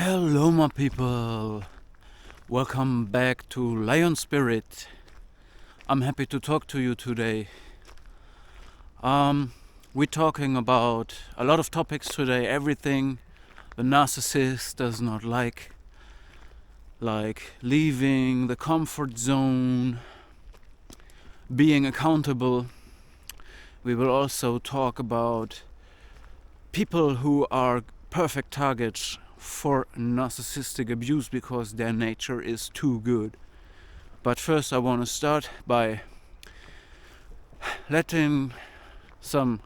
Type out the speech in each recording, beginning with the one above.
Hello my people, welcome back to Lion Spirit. I'm happy to talk to you today. We're talking about a lot of topics today, everything the narcissist does not like leaving the comfort zone, being accountable. We will also talk about people who are perfect targets for narcissistic abuse because their nature is too good. But first I want to start by letting some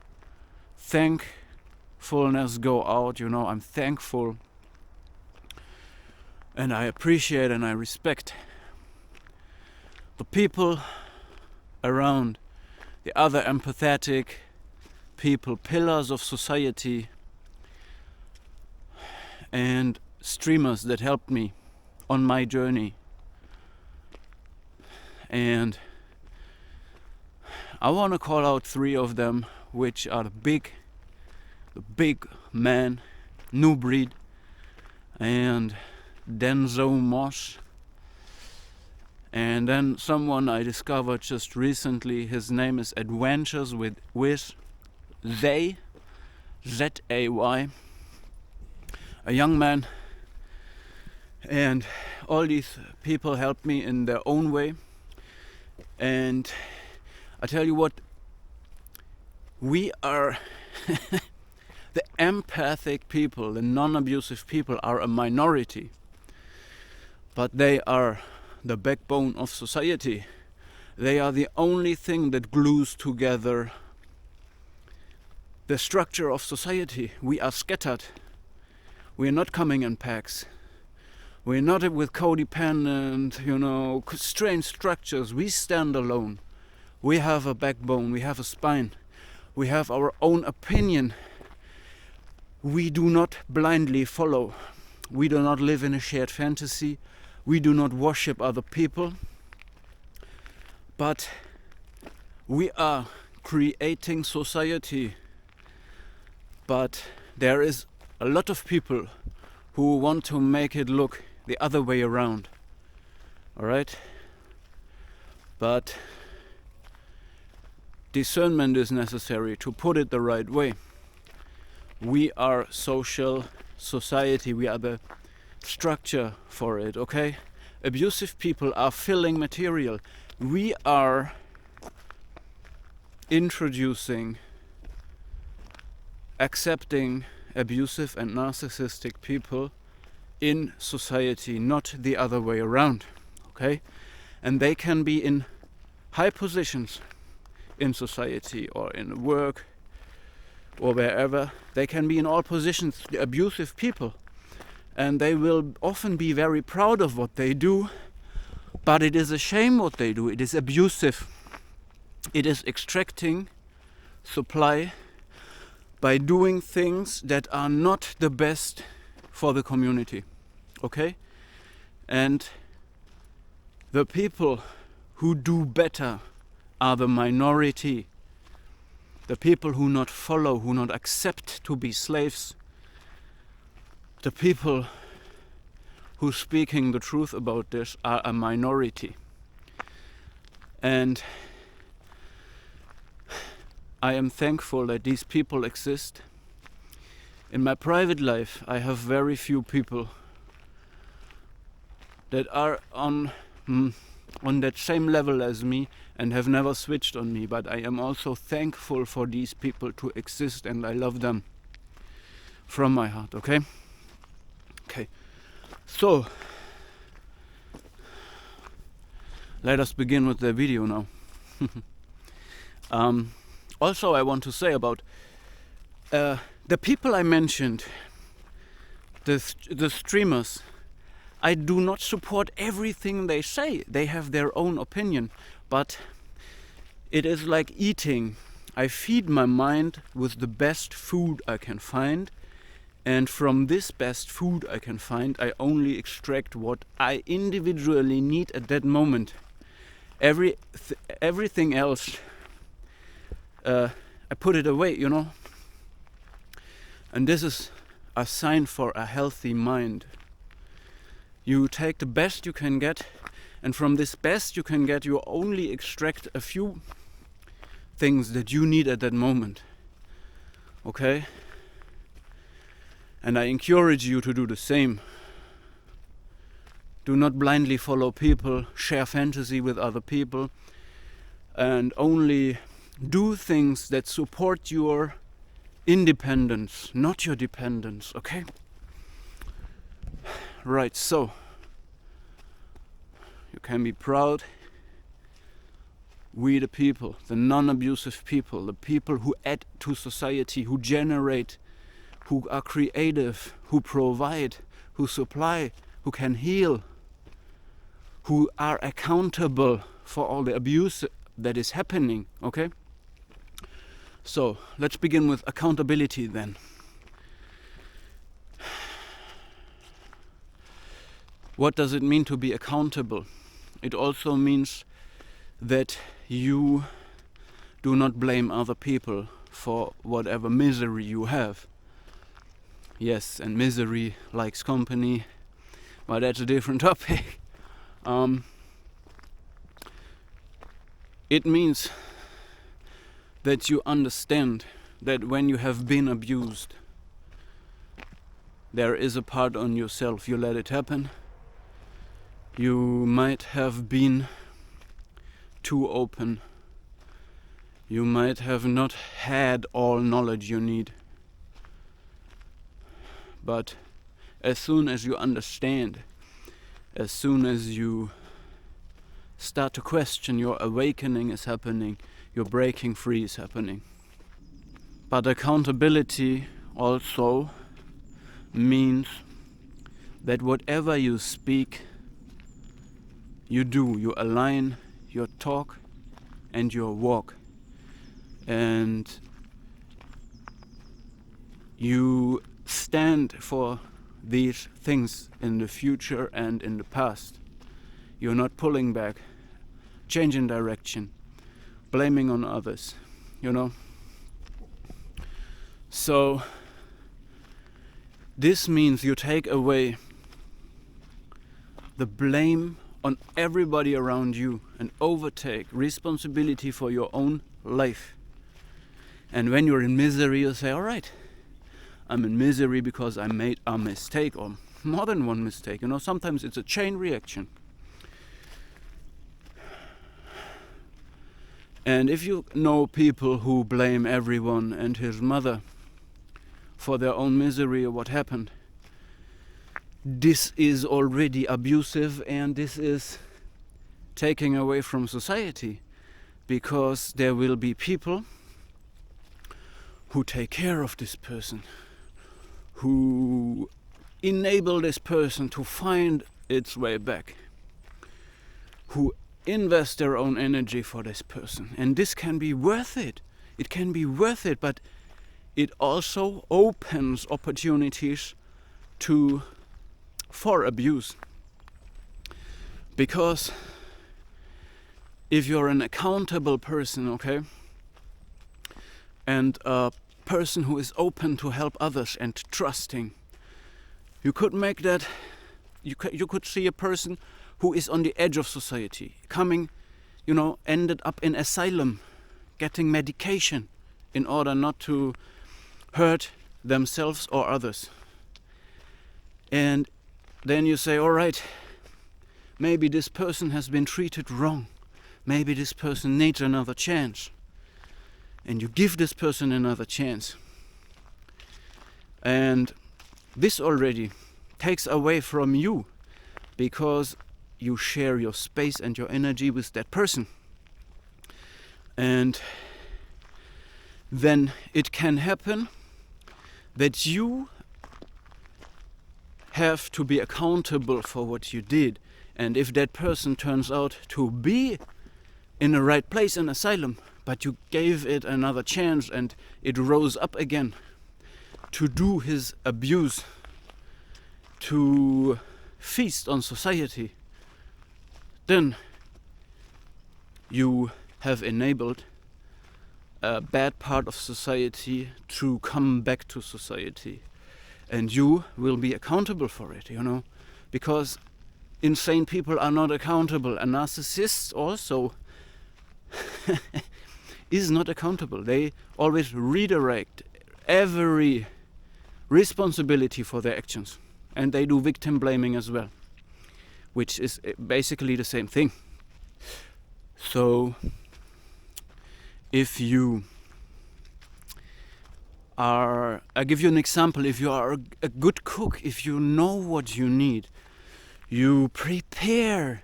thankfulness go out. I'm thankful and I appreciate and I respect the people around, the other empathetic people, pillars of society, and streamers that helped me on my journey. And I want to call out 3 of them, which are the big man, Nubreed and Denzo Mosh. And then someone I discovered just recently, his name is Adventures with Zay, Z-A-Y, a young man. And all these people helped me in their own way. And I tell you what, we are the empathic people, the non-abusive people are a minority, but they are the backbone of society. They are the only thing that glues together the structure of society. We are scattered. We are not coming in packs. We're not with codependent, strange structures. We stand alone. We have a backbone. We have a spine. We have our own opinion. We do not blindly follow. We do not live in a shared fantasy. We do not worship other people. But we are creating society. But there is a lot of people who want to make it look the other way around. Alright? But discernment is necessary to put it the right way. We are social society. We are the structure for it, okay? Abusive people are filling material. We are introducing, accepting abusive and narcissistic people in society, not the other way around, okay? And they can be in high positions in society or in work or wherever. They can be in all positions, the abusive people, and they will often be very proud of what they do, but it is a shame what they do. It is abusive. It is extracting supply by doing things that are not the best for the community, okay? And the people who do better are the minority. The people who not follow, who not accept to be slaves. The people who speaking the truth about this are a minority. And I am thankful that these people exist. In my private life, I have very few people that are on that same level as me and have never switched on me. But I am also thankful for these people to exist, and I love them from my heart, okay? Okay, so let us begin with the video now. Also, I want to say about the people I mentioned, the streamers. I do not support everything they say. They have their own opinion, but it is like eating. I feed my mind with the best food I can find, and from this best food I can find, I only extract what I individually need at that moment. Everything else, I put it away, And this is a sign for a healthy mind, You take the best you can get, and from this best you can get, you only extract a few things that you need at that moment. Okay? And I encourage you to do the same. Do not blindly follow people, share fantasy with other people, and only do things that support your independence, not your dependence, okay? Right, so you can be proud. We the people, the non-abusive people, the people who add to society, who generate, who are creative, who provide, who supply, who can heal, who are accountable for all the abuse that is happening, okay? So, let's begin with accountability then. What does it mean to be accountable? It also means that you do not blame other people for whatever misery you have. Yes, and misery likes company, but that's a different topic. It means that you understand that when you have been abused, there is a part on yourself. You let it happen. You might have been too open. You might have not had all knowledge you need. But as soon as you understand, as soon as you start to question, your awakening is happening, your breaking free is happening. But accountability also means that whatever you speak, you do. You align your talk and your walk. And you stand for these things in the future and in the past. You're not pulling back, changing direction, blaming on others, you know. So this means you take away the blame on everybody around you and overtake responsibility for your own life. And when you're in misery, you say, all right, I'm in misery because I made a mistake, or more than one mistake. You know, sometimes it's a chain reaction. And if you know people who blame everyone and his mother for their own misery or what happened, this is already abusive, and this is taking away from society, because there will be people who take care of this person, who enable this person to find its way back, who invest their own energy for this person. And this can be worth it. It can be worth it, but it also opens opportunities for abuse. Because if you're an accountable person, okay, and a person who is open to help others and trusting, you could make that, you could see a person who is on the edge of society, coming, you know, ended up in asylum, getting medication in order not to hurt themselves or others. And then you say, all right, maybe this person has been treated wrong. Maybe this person needs another chance. And you give this person another chance. And this already takes away from you, because you share your space and your energy with that person. And then it can happen that you have to be accountable for what you did. And if that person turns out to be in the right place in asylum, but you gave it another chance and it rose up again to do his abuse, to feast on society, then you have enabled a bad part of society to come back to society. And you will be accountable for it, you know, because insane people are not accountable. A narcissist also is not accountable. They always redirect every responsibility for their actions. And they do victim blaming as well, which is basically the same thing. So if you are, I give you an example, if you are a good cook, if you know what you need, you prepare,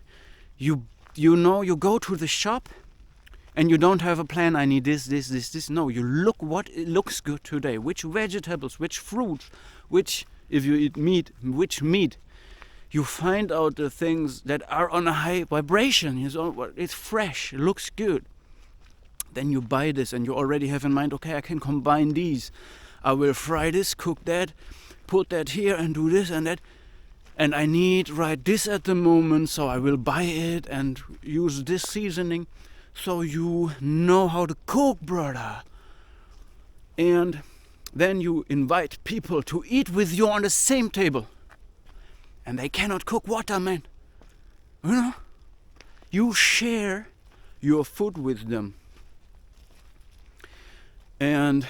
you go to the shop and you don't have a plan, I need this. No, you look what it looks good today, which vegetables, which fruits, which, if you eat meat, which meat. You find out the things that are on a high vibration, it's fresh, it looks good. Then you buy this and you already have in mind, okay, I can combine these. I will fry this, cook that, put that here and do this and that. And I need this at the moment, so I will buy it and use this seasoning. So you know how to cook, brother. And then you invite people to eat with you on the same table. And they cannot cook water, man. You know? You share your food with them. And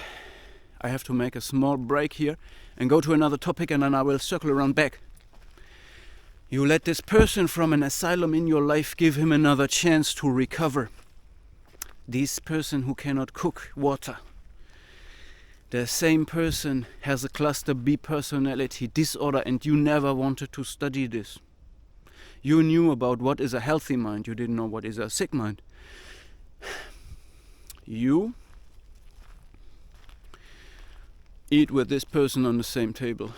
I have to make a small break here and go to another topic, and then I will circle around back. You let this person from an asylum in your life, give him another chance to recover. This person who cannot cook water. The same person has a cluster B personality disorder, and you never wanted to study this. You knew about what is a healthy mind, you didn't know what is a sick mind. You eat with this person on the same table.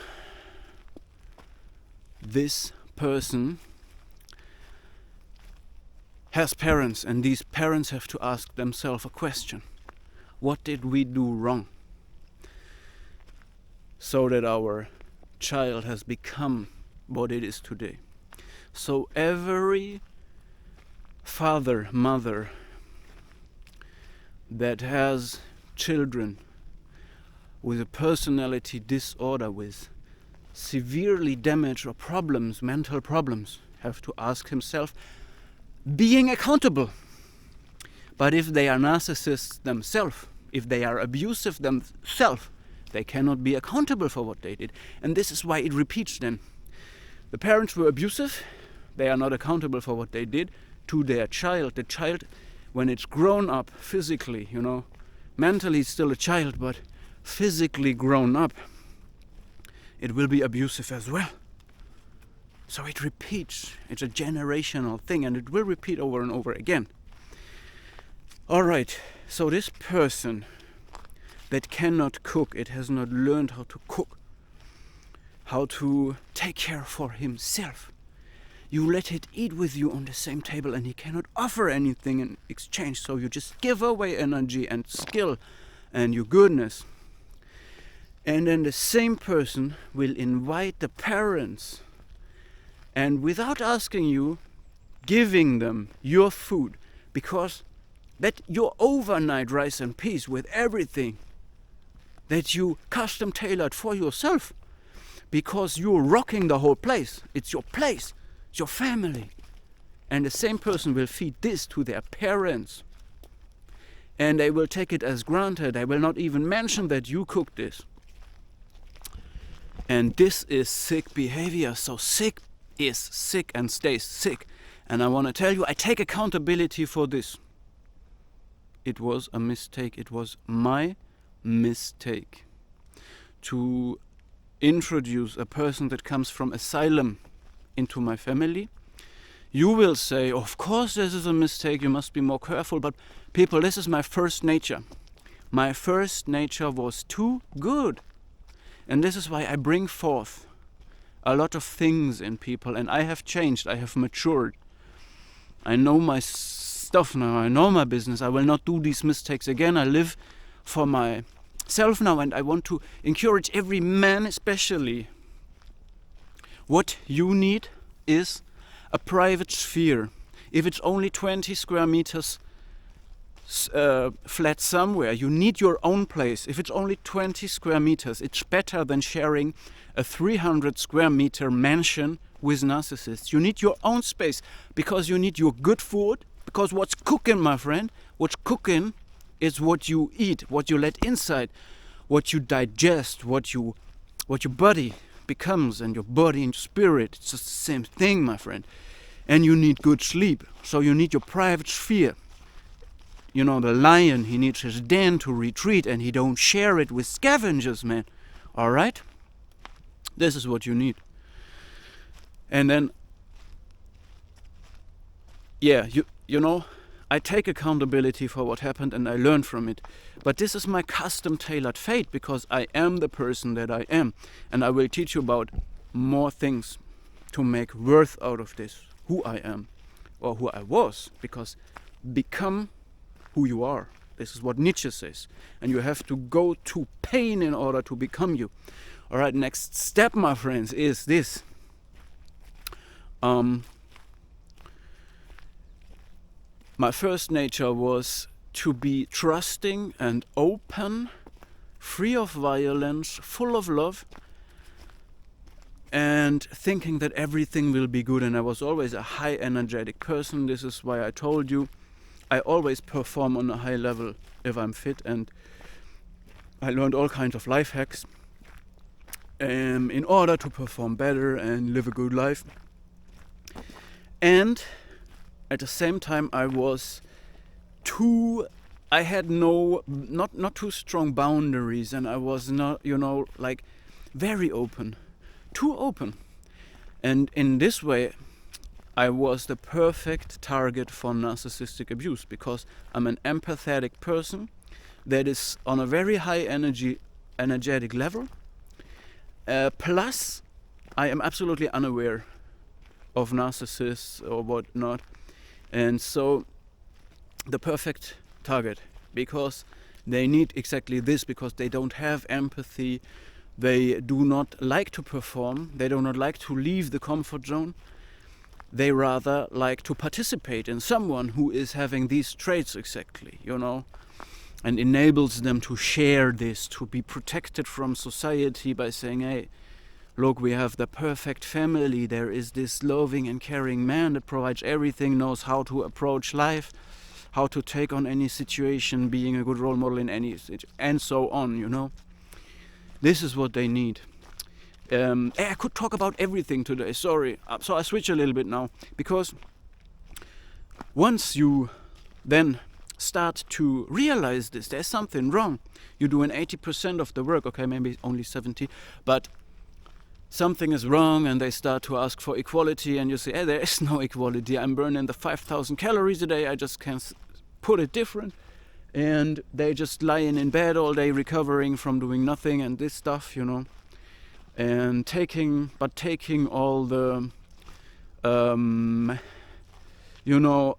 This person has parents, and these parents have to ask themselves a question. What did we do wrong so that our child has become what it is today? So every father, mother that has children with a personality disorder, with severely damaged or problems, mental problems, have to ask himself, being accountable. But if they are narcissists themselves, if they are abusive themselves, they cannot be accountable for what they did. And this is why it repeats then. The parents were abusive, they are not accountable for what they did to their child. The child, when it's grown up physically, mentally it's still a child, but physically grown up, it will be abusive as well. So it repeats. It's a generational thing, and it will repeat over and over again. Alright, so this person that cannot cook, it has not learned how to cook, how to take care for himself. You let it eat with you on the same table, and he cannot offer anything in exchange, so you just give away energy and skill and your goodness. And then the same person will invite the parents, and without asking you, giving them your food, because that your overnight rice and peas with everything that you custom tailored for yourself, because you're rocking the whole place. It's your place, it's your family. And the same person will feed this to their parents, and they will take it as granted. They will not even mention that you cooked this. And this is sick behavior. So sick is sick and stays sick. And I want to tell you, I take accountability for this. It was a mistake. It was my mistake to introduce a person that comes from asylum into my family. You will say, of course this is a mistake, you must be more careful. But people, this is my first nature. My first nature was too good. And this is why I bring forth a lot of things in people. And I have changed, I have matured. I know my stuff now, I know my business. I will not do these mistakes again. I live for myself now, and I want to encourage every man especially. What you need is a private sphere. If it's only 20 square meters flat somewhere, you need your own place. If it's only 20 square meters, it's better than sharing a 300 square meter mansion with narcissists. You need your own space because you need your good food. Because what's cooking, my friend, what's cooking is what you eat, what you let inside, what you digest, what your body becomes, and your body and your spirit. It's just the same thing, my friend. And you need good sleep. So you need your private sphere. You know, the lion, he needs his den to retreat, and he don't share it with scavengers, man. All right? This is what you need. And then, yeah, you know, I take accountability for what happened and I learn from it. But this is my custom-tailored fate because I am the person that I am. And I will teach you about more things to make worth out of this, who I am or who I was. Because become who you are. This is what Nietzsche says. And you have to go to pain in order to become you. All right, next step, my friends, is this. My first nature was to be trusting and open, free of violence, full of love, and thinking that everything will be good. And I was always a high energetic person. This is why I told you I always perform on a high level if I'm fit, and I learned all kinds of life hacks in order to perform better and live a good life. And at the same time, I had not too strong boundaries, and I was not, like very open, too open. And in this way, I was the perfect target for narcissistic abuse because I'm an empathetic person that is on a very high energetic level. Plus, I am absolutely unaware of narcissists or whatnot. And so the perfect target, because they need exactly this, because they don't have empathy, they do not like to perform, they do not like to leave the comfort zone, they rather like to participate in someone who is having these traits exactly, and enables them to share this, to be protected from society by saying, hey, look, we have the perfect family. There is this loving and caring man that provides everything, knows how to approach life, how to take on any situation, being a good role model in any situation, and so on, This is what they need. I could talk about everything today, sorry. So I switch a little bit now, because once you then start to realize this, there's something wrong. You're doing 80% of the work, okay, maybe only 70, but something is wrong, and they start to ask for equality, and you say, hey, there is no equality. I'm burning the 5,000 calories a day. I just can't put it different. And they just lying in bed all day, recovering from doing nothing and this stuff, and taking all the,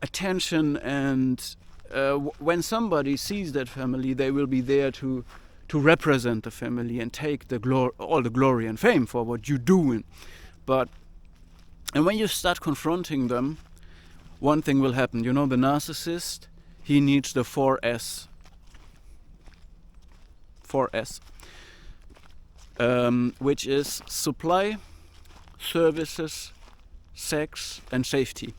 attention. And when somebody sees that family, they will be there to represent the family and take all the glory and fame for what you're doing. And when you start confronting them, one thing will happen. The narcissist, he needs the 4S. 4S. Which is supply, services, sex, and safety.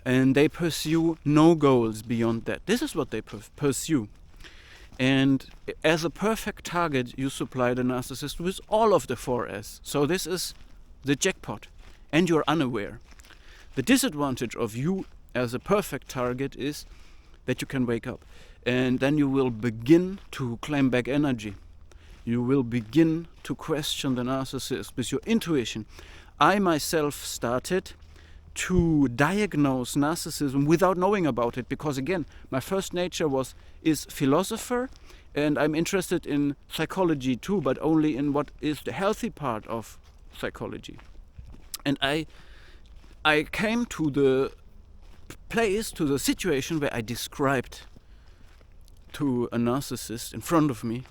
And they pursue no goals beyond that. This is what they pursue. And as a perfect target, you supply the narcissist with all of the 4S. So this is the jackpot, and you're unaware. The disadvantage of you as a perfect target is that you can wake up, and then you will begin to claim back energy. You will begin to question the narcissist with your intuition. I myself started to diagnose narcissism without knowing about it, because again, my first nature is philosopher, and I'm interested in psychology too, but only in what is the healthy part of psychology. And I came to the place, to the situation where I described to a narcissist in front of me,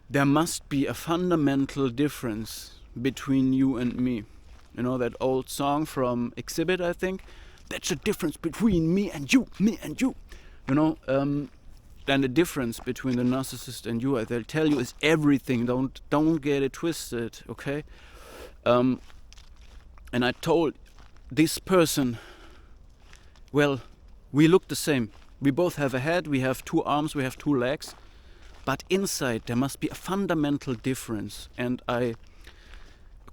there must be a fundamental difference between you and me. That old song from Exhibit, I think. That's the difference between me and you, me and you. Then the difference between the narcissist and you, they'll tell you, is everything. Don't get it twisted, okay? And I told this person, well, we look the same. We both have a head, we have 2 arms, we have 2 legs, but inside there must be a fundamental difference, and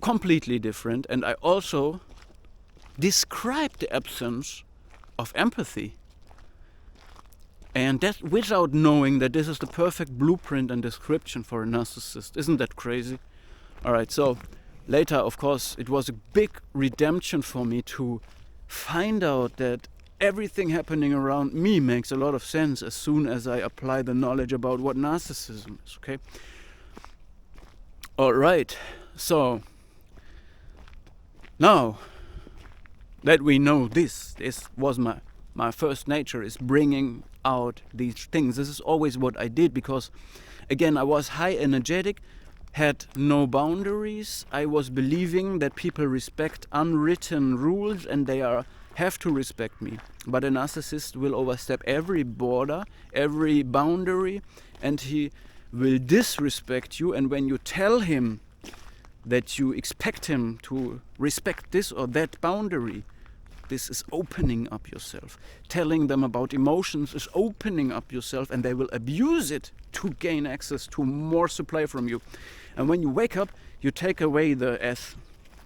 completely different. And I also described the absence of empathy, and that without knowing that this is the perfect blueprint and description for a narcissist. Isn't that crazy? Alright, so later, of course, it was a big redemption for me to find out that everything happening around me makes a lot of sense as soon as I apply the knowledge about what narcissism is, okay? Alright, so now that we know this was my first nature, is bringing out these things. This is always what I did, because again, I was high energetic, had no boundaries. I was believing that people respect unwritten rules and they have to respect me. But a narcissist will overstep every border, every boundary, and he will disrespect you. And when you tell him that you expect him to respect this or that boundary, this is opening up yourself. Telling them about emotions is opening up yourself, and they will abuse it to gain access to more supply from you. And when you wake up, you take away the S.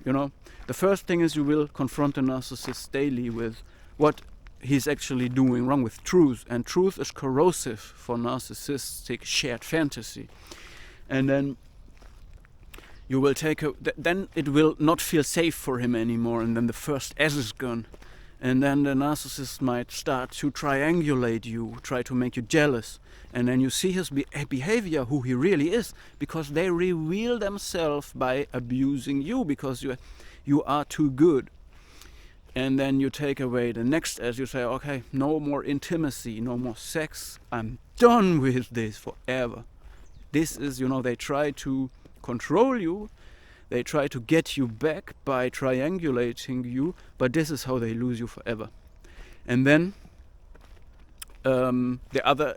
The first thing is you will confront a narcissist daily with what he's actually doing wrong, with truth. And truth is corrosive for narcissistic shared fantasy. And then you will then it will not feel safe for him anymore, and then the first S is gone. And then the narcissist might start to triangulate you, try to make you jealous. And then you see his behavior, who he really is, because they reveal themselves by abusing you, because you are too good. And then you take away the next S, you say, okay, no more intimacy, no more sex, I'm done with this forever. This is, they try to control you, they try to get you back by triangulating you, but this is how they lose you forever. And then the other,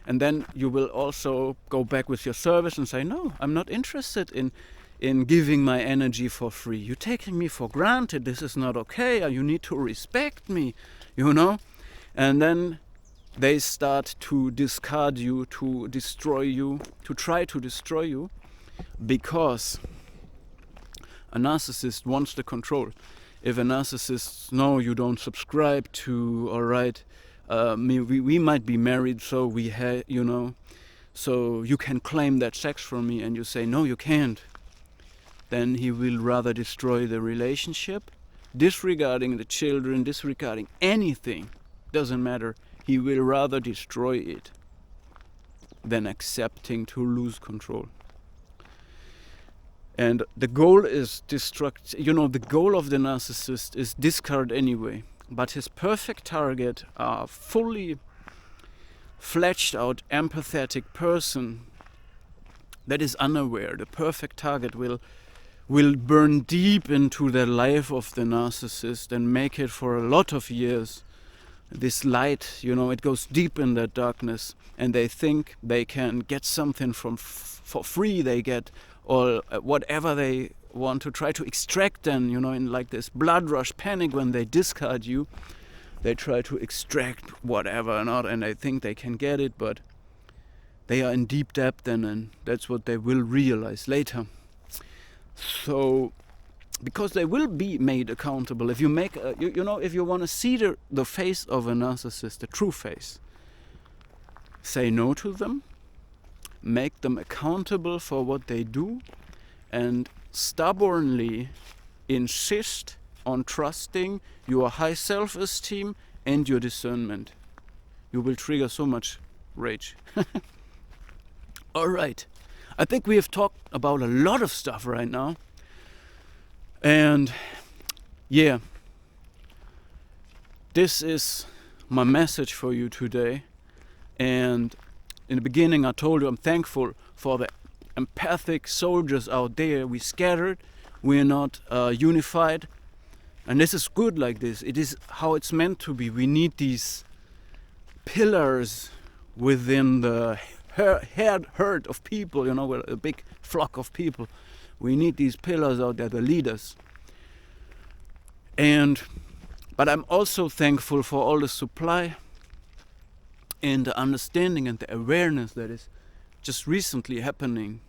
and then you will also go back with your service and say, no, I'm not interested in giving my energy for free. You're taking me for granted. This is not okay. You need to respect me, And then they start to discard you, to destroy you, to try to destroy you, because a narcissist wants the control. If a narcissist, no, you don't subscribe to, alright, we might be married, so so you can claim that sex from me, and you say, no, you can't. Then he will rather destroy the relationship, disregarding the children, disregarding anything, doesn't matter. He will rather destroy it than accepting to lose control. And the goal is the goal of the narcissist is discard anyway. But his perfect target are fully fledged out empathetic person that is unaware. The perfect target will burn deep into the life of the narcissist and make it for a lot of years. This light, it goes deep in that darkness, and they think they can get something for free. They get all whatever they want to try to extract. Then, in like this blood rush panic when they discard you, they try to extract whatever and they think they can get it, but they are in deep debt and that's what they will realize later. So, because they will be made accountable. If you make, if you want to see the face of a narcissist, the true face, say no to them, make them accountable for what they do, and stubbornly insist on trusting your high self-esteem and your discernment. You will trigger so much rage. Alright, I think we have talked about a lot of stuff right now. And yeah, this is my message for you today. And in the beginning I told you I'm thankful for the empathic soldiers out there. We scattered, we're not unified. And this is good like this. It is how it's meant to be. We need these pillars within the herd of people, a big flock of people. We need these pillars out there, the leaders. But I'm also thankful for all the supply and the understanding and the awareness that is just recently happening.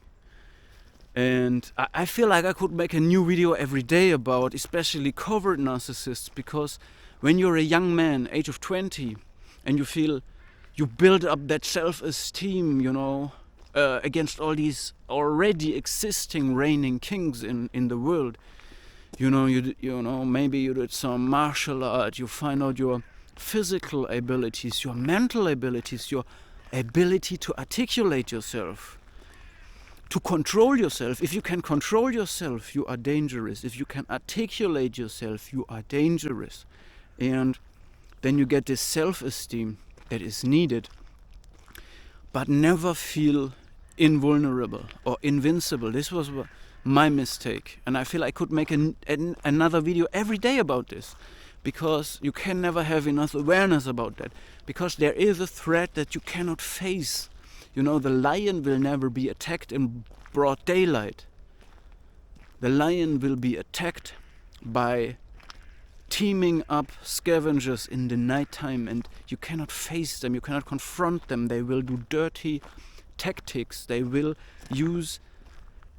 And I feel like I could make a new video every day about especially covert narcissists, because when you're a young man, age of 20, and you feel you build up that self-esteem, against all these already existing reigning kings in the world. Maybe you did some martial art, you find out your physical abilities, your mental abilities, your ability to articulate yourself, to control yourself. If you can control yourself, you are dangerous. If you can articulate yourself, you are dangerous. And then you get this self-esteem that is needed, but never feel invulnerable or invincible. This was my mistake, and I feel I could make another video every day about this, because you can never have enough awareness about that, because there is a threat that you cannot face. The lion will never be attacked in broad daylight. The lion will be attacked by teaming up scavengers in the nighttime, and you cannot face them, you cannot confront them. They will do dirty tactics, they will use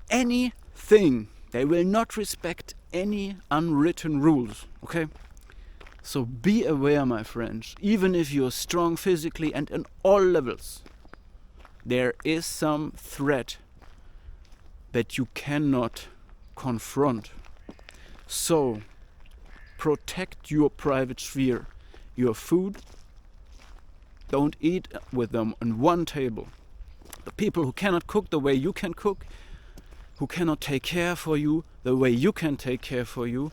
anything, they will not respect any unwritten rules, okay? So be aware, my friends, even if you're strong physically and in all levels, there is some threat that you cannot confront. So protect your private sphere, your food. Don't eat with them on one table. The people who cannot cook the way you can cook, who cannot take care for you the way you can take care for you,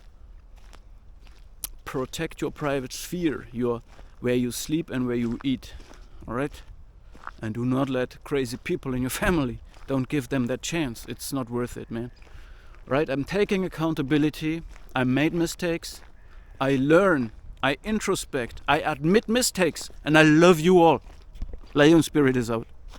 protect your private sphere, where you sleep and where you eat, all right? And do not let crazy people in your family, don't give them that chance. It's not worth it, man. Right? I'm taking accountability. I made mistakes. I learn. I introspect. I admit mistakes. And I love you all. Lion Spirit is out.